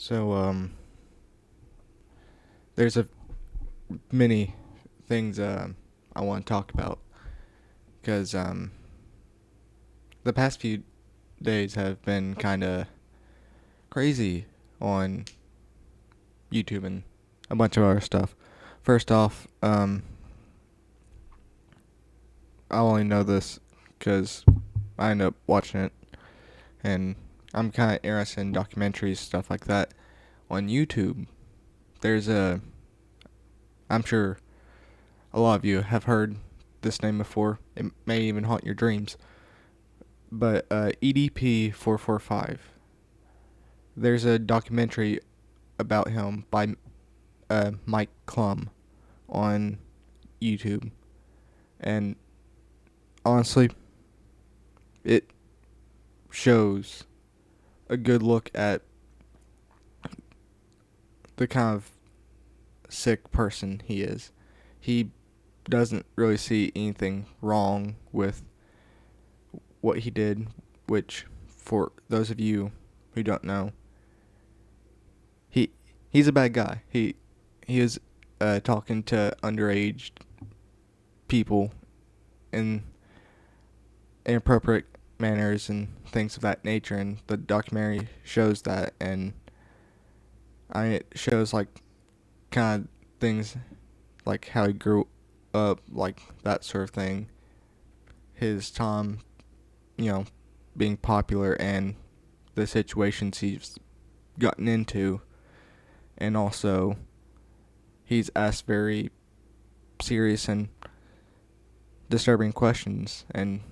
So, there's a many things I want to talk about because the past few days have been kind of crazy on YouTube and a bunch of other stuff. First off, I only know this because I end up watching it, and I'm kind of interested in documentaries, stuff like that. On YouTube, there's I'm sure a lot of you have heard this name before. It may even haunt your dreams. But EDP 445. There's a documentary about him by Mike Klum on YouTube, and honestly, it shows a good look at the kind of sick person he is. He doesn't really see anything wrong with what he did, which, for those of you who don't know, he he's a bad guy. He is talking to underage people in inappropriate manners and things of that nature, and the documentary shows that, and it shows like kind of things like how he grew up, like that sort of thing. His time, you know, being popular and the situations he's gotten into, and also he's asked very serious and disturbing questions, and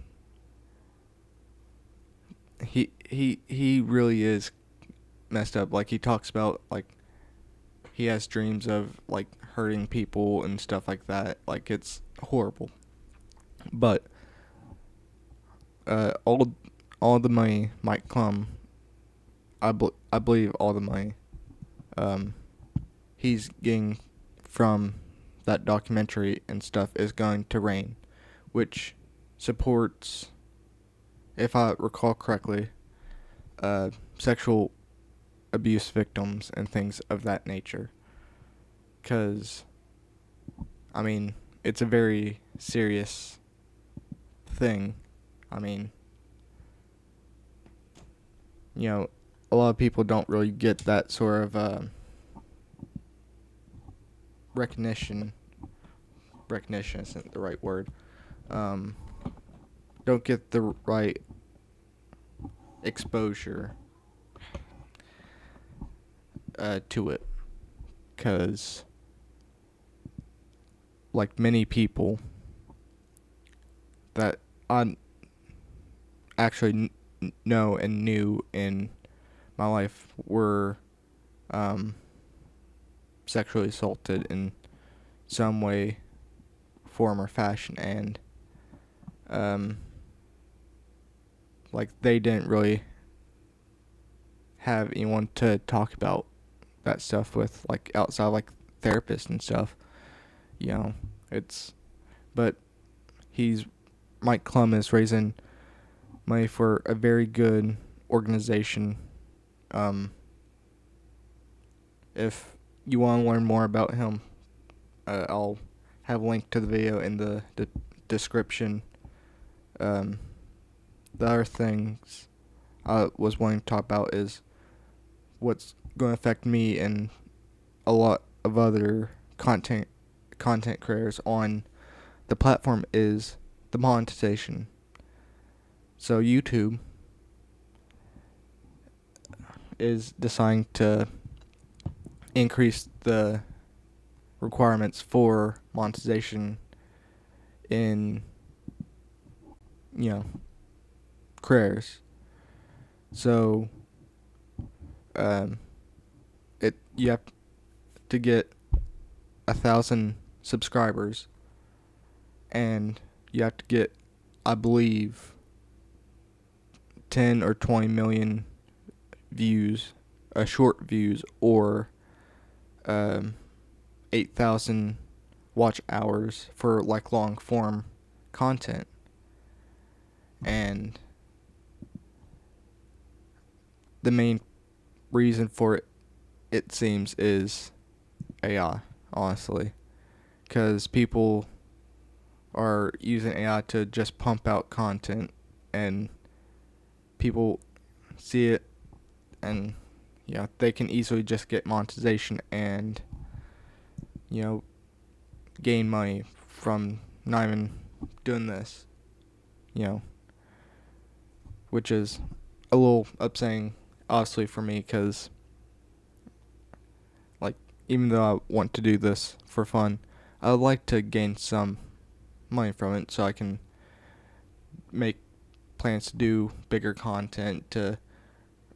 he really is messed up. Like, he talks about like he has dreams of like hurting people and stuff like that. Like, it's horrible. But all the money might come. I believe all the money um he's getting from that documentary and stuff is going to Rain, which supports, if I recall correctly, sexual abuse victims and things of that nature. Because, I mean, it's a very serious thing. I mean, a lot of people don't really get that sort of recognition. Recognition isn't the right word. Um, don't get the right exposure to it. Because, like many people that I actually know and knew in my life were um, sexually assaulted in some way, form, or fashion, and um, like they didn't really have anyone to talk about that stuff with, like outside, like therapists and stuff. You know, it's but he's Mike Klum is raising money for a very good organization. Um, if you want to learn more about him, I'll have a link to the video in the description. Um, the other things I was wanting to talk about is what's going to affect me and a lot of other content creators on the platform is the monetization. So YouTube is deciding to increase the requirements for monetization in you know creators. So um, it you have to get 1,000 subscribers, and you have to get, I believe, 10 or 20 million views, short views, or 8,000 watch hours for like long form content. And the main reason for it it seems, is AI, honestly. Because people are using AI to just pump out content, and people see it, and yeah, they can easily just get monetization and, you know, gain money from not even doing this, you know, which is a little upsetting, honestly, for me, because, like, even though I want to do this for fun, I would like to gain some money from it so I can make plans to do bigger content to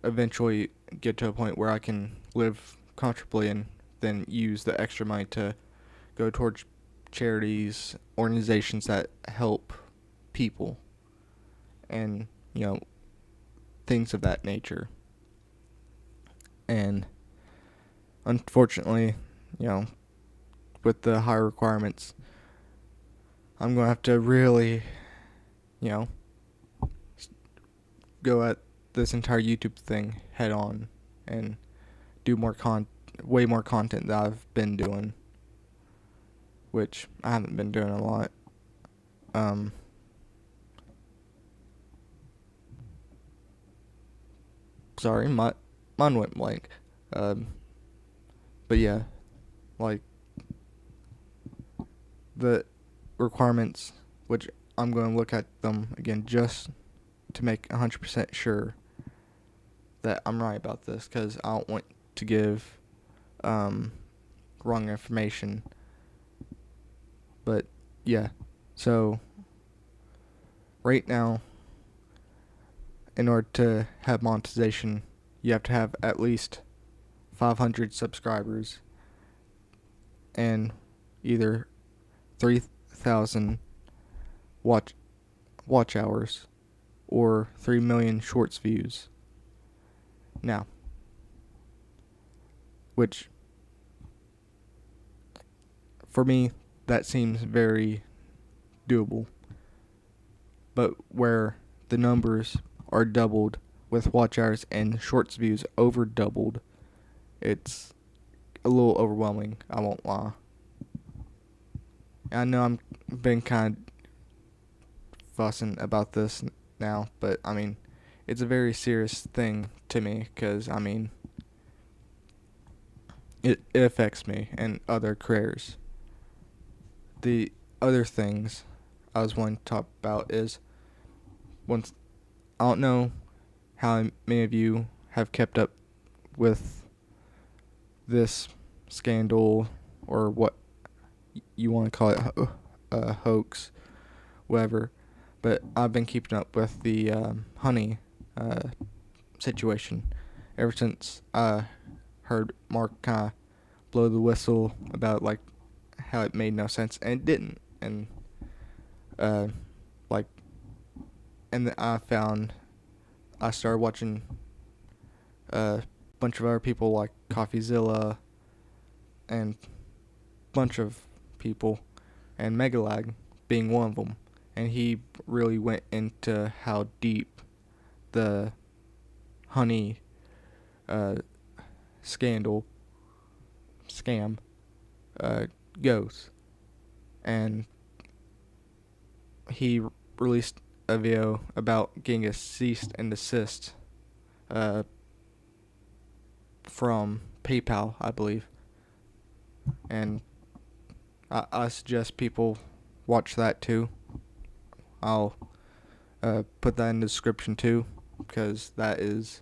eventually get to a point where I can live comfortably and then use the extra money to go towards charities, organizations that help people, and, you know, things of that nature. And unfortunately, you know, with the higher requirements, I'm going to have to really, you know, go at this entire YouTube thing head on and do way more content that I've been doing, which I haven't been doing a lot. Um, Sorry, mine went blank. Um, but yeah, like, the requirements, which I'm going to look at them again just to make 100% sure that I'm right about this, because I don't want to give um, wrong information. But yeah, so right now, in order to have monetization, you have to have at least 500 subscribers and either 3,000 watch watch hours or 3 million shorts views. Now, which for me that seems very doable, but where the numbers are doubled with watch hours and shorts views over doubled, it's a little overwhelming, I won't lie. I know I'm been kind of fussing about this now, but I mean, it's a very serious thing to me, because I mean, it affects me and other creators. The other things I was wanting to talk about is, once, I don't know how many of you have kept up with this scandal, or what you want to call it, hoax, whatever. But I've been keeping up with the honey situation ever since I heard Mark kind of blow the whistle about, like, how it made no sense, and it didn't. And uh, like, and I started watching a bunch of other people like CoffeeZilla and bunch of people, and Megalag being one of them. And he really went into how deep the honey uh, scandal scam uh, goes. And he released a video about getting a cease and desist uh, from PayPal, I believe. And I suggest people watch that too. I'll put that in the description too, because that is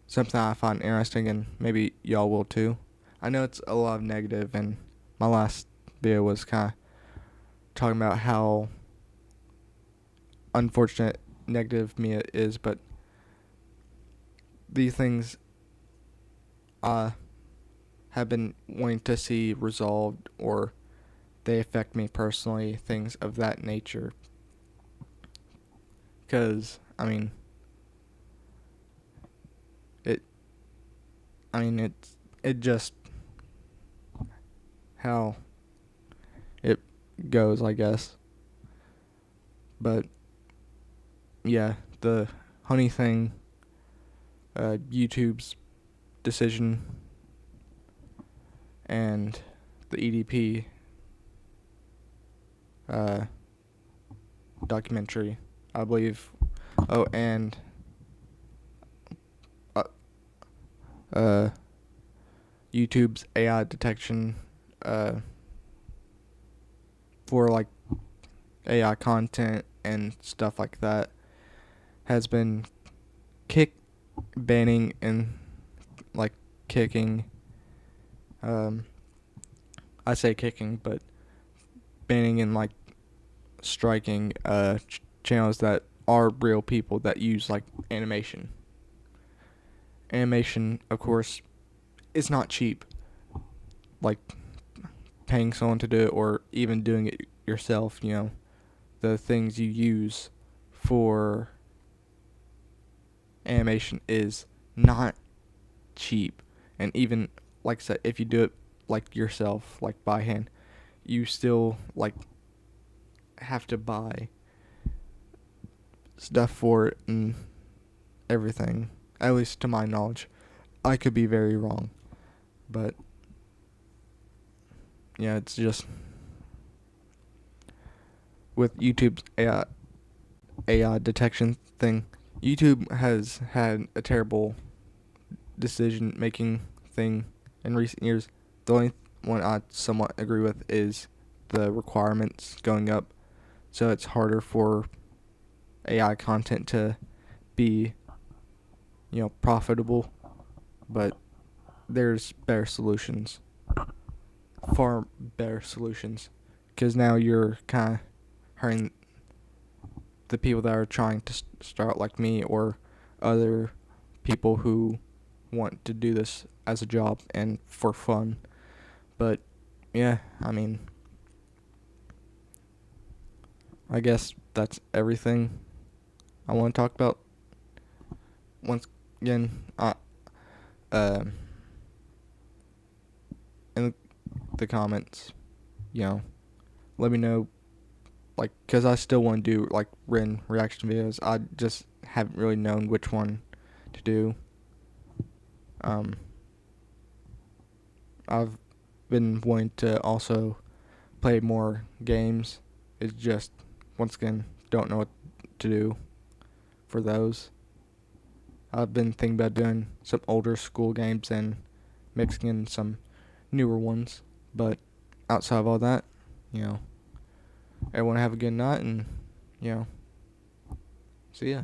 something I find interesting, and maybe y'all will too. I know it's a lot of negative, and my last video was kind of talking about how unfortunate negative me it is, but these things I have been wanting to see resolved, or they affect me personally, things of that nature. Because, I mean, it, it just how it goes, I guess. But yeah, the honey thing, YouTube's decision and the EDP uh, documentary, I believe. Oh, and uh, uh, YouTube's AI detection uh, for like AI content and stuff like that has been banning and like kicking. Um, I say kicking, but banning and like striking channels that are real people that use like animation. Animation, of course, is not cheap. Like paying someone to do it or even doing it yourself, the things you use for animation is not cheap. And even like I said, if you do it like yourself, like by hand, you still like have to buy stuff for it and everything. At least to my knowledge. I could be very wrong. But yeah, it's just with YouTube's AI detection thing, YouTube has had a terrible decision making thing in recent years. The only one I somewhat agree with is the requirements going up, so it's harder for AI content to be, profitable. But there's better solutions, far better solutions, because now you're kind of hurting the people that are trying to start like me or other people who want to do this as a job and for fun. But yeah, I mean, I guess that's everything I want to talk about. Once again, uh, in the comments, let me know, like, because I still want to do, like, written reaction videos. I just haven't really known which one to do. I've been wanting to also play more games. It's just, once again, don't know what to do for those. I've been thinking about doing some older school games and mixing in some newer ones. But outside of all that, everyone have a good night and, see ya.